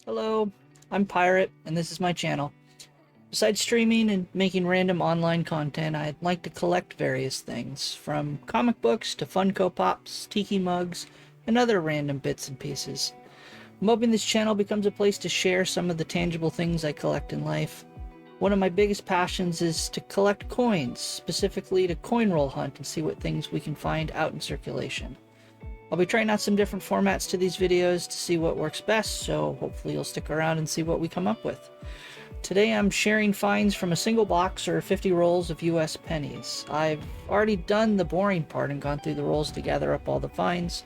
Hello, I'm Pirate, and this is my channel. Besides streaming and making random online content, I'd like to collect various things, from comic books to Funko Pops, tiki mugs, and other random bits and pieces. I'm hoping this channel becomes a place to share some of the tangible things I collect in life. One of my biggest passions is to collect coins, specifically to coin roll hunt and see what things we can find out in circulation. I'll be trying out some different formats to these videos to see what works best, so hopefully you'll stick around and see what we come up with. Today I'm sharing finds from a single box or 50 rolls of US pennies. I've already done the boring part and gone through the rolls to gather up all the finds,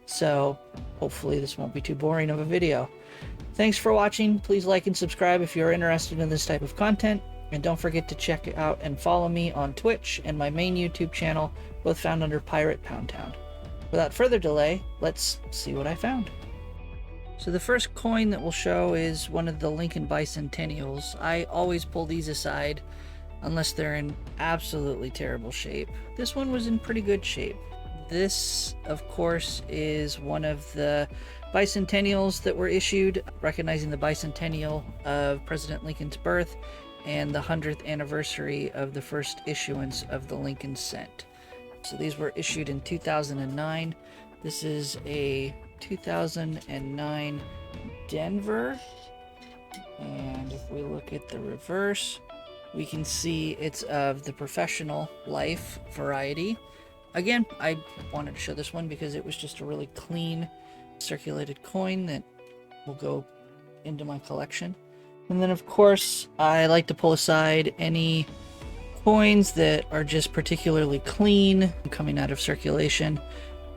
so hopefully this won't be too boring of a video. Thanks for watching. Please like and subscribe if you're interested in this type of content, and don't forget to check out and follow me on Twitch and my main YouTube channel, both found under Pirate Pound Town. Without further delay, let's see what I found. So the first coin that we'll show is one of the Lincoln Bicentennials. I always pull these aside unless they're in absolutely terrible shape. This one was in pretty good shape. This, of course, is one of the bicentennials that were issued, recognizing the bicentennial of President Lincoln's birth and the 100th anniversary of the first issuance of the Lincoln cent. So these were issued in 2009. This is a 2009 Denver. And if we look at the reverse, we can see it's of the professional life variety. Again, I wanted to show this one because it was just a really clean circulated coin that will go into my collection. And then of course, I like to pull aside any coins that are just particularly clean coming out of circulation.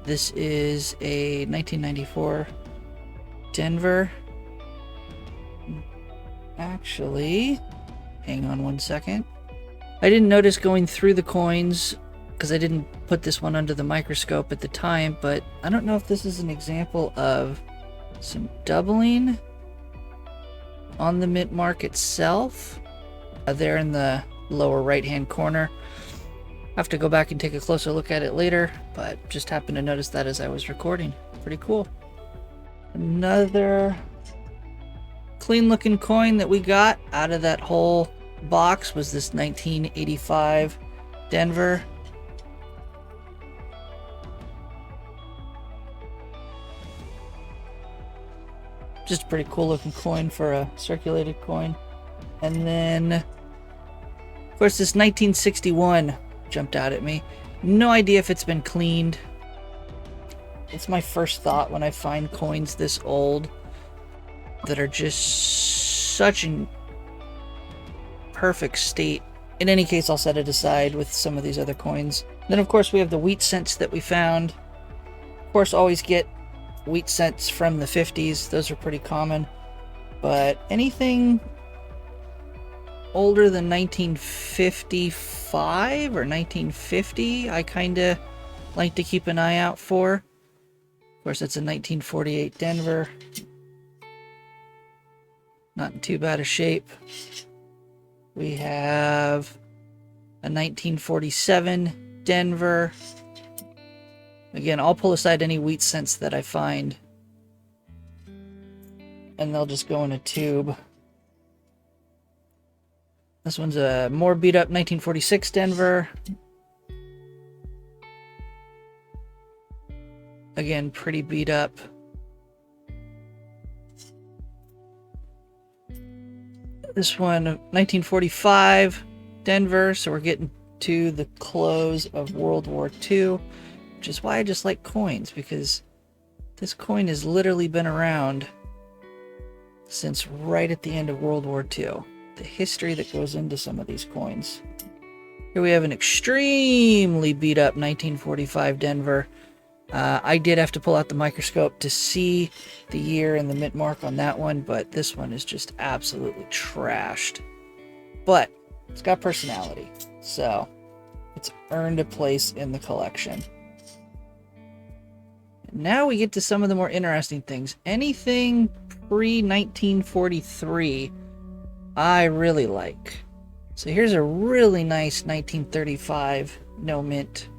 This is a 1994 Denver. Actually, hang on one second. I didn't notice going through the coins because I didn't put this one under the microscope at the time, but I don't know if this is an example of some doubling on the mint mark itself. There in the lower right hand corner. I have to go back and take a closer look at it later, but just happened to notice that as I was recording. Pretty cool. Another clean looking coin that we got out of that whole box was this 1985 Denver. Just a pretty cool looking coin for a circulated coin. And then, of course, this 1961 jumped out at me. No idea if it's been cleaned. It's my first thought when I find coins this old that are just such in perfect state. In any case, I'll set it aside with some of these other coins. Then, of course, we have the wheat cents that we found. Of course, always get wheat cents from the 50s. Those are pretty common. But anything older than 1955 or 1950, I kind of like to keep an eye out for. Of course, it's a 1948 Denver. Not in too bad a shape. We have a 1947 Denver. Again, I'll pull aside any wheat cents that I find, and they'll just go in a tube. This one's a more beat up 1946 Denver. Again, pretty beat up. This one, 1945 Denver, so we're getting to the close of World War II, which is why I just like coins, because this coin has literally been around since right at the end of World War II. The history that goes into some of these coins. Here we have an extremely beat up 1945 Denver. I did have to pull out the microscope to see the year and the mint mark on that one, but this one is just absolutely trashed. But it's got personality, so it's earned a place in the collection. Now we get to some of the more interesting things. Anything pre-1943 I really like. So here's a really nice 1935 no mint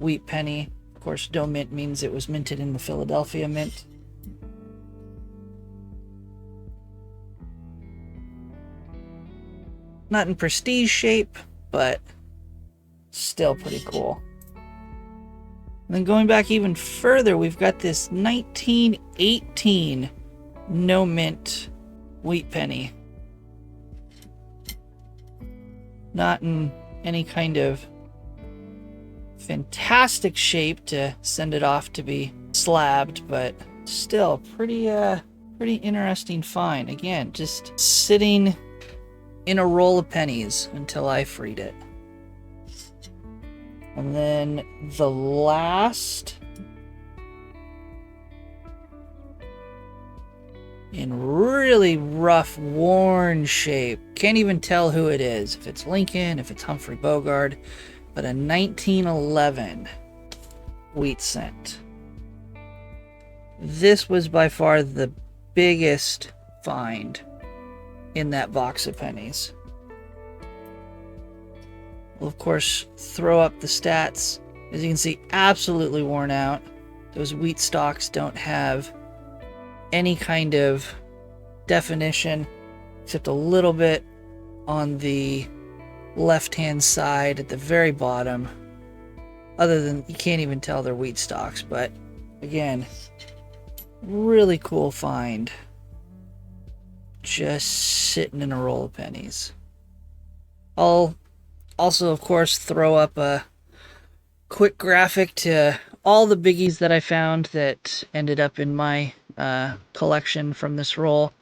wheat penny. Of course, no mint means it was minted in the Philadelphia Mint. Not in prestige shape, but still pretty cool. And then going back even further, we've got this 1918 no mint wheat penny. Not in any kind of fantastic shape to send it off to be slabbed, but still pretty interesting find. Again, just sitting in a roll of pennies until I freed it. And then the last, in really rough, worn shape. Can't even tell who it is. If it's Lincoln, if it's Humphrey Bogart, but a 1911 wheat cent. This was by far the biggest find in that box of pennies. We'll of course throw up the stats. As you can see, absolutely worn out. Those wheat stalks don't have any kind of definition except a little bit on the left-hand side at the very bottom. Other than, you can't even tell they're wheat stalks, but again, really cool find. Just sitting in a roll of pennies. I'll also, of course, throw up a quick graphic to all the biggies that I found that ended up in my collection from this roll.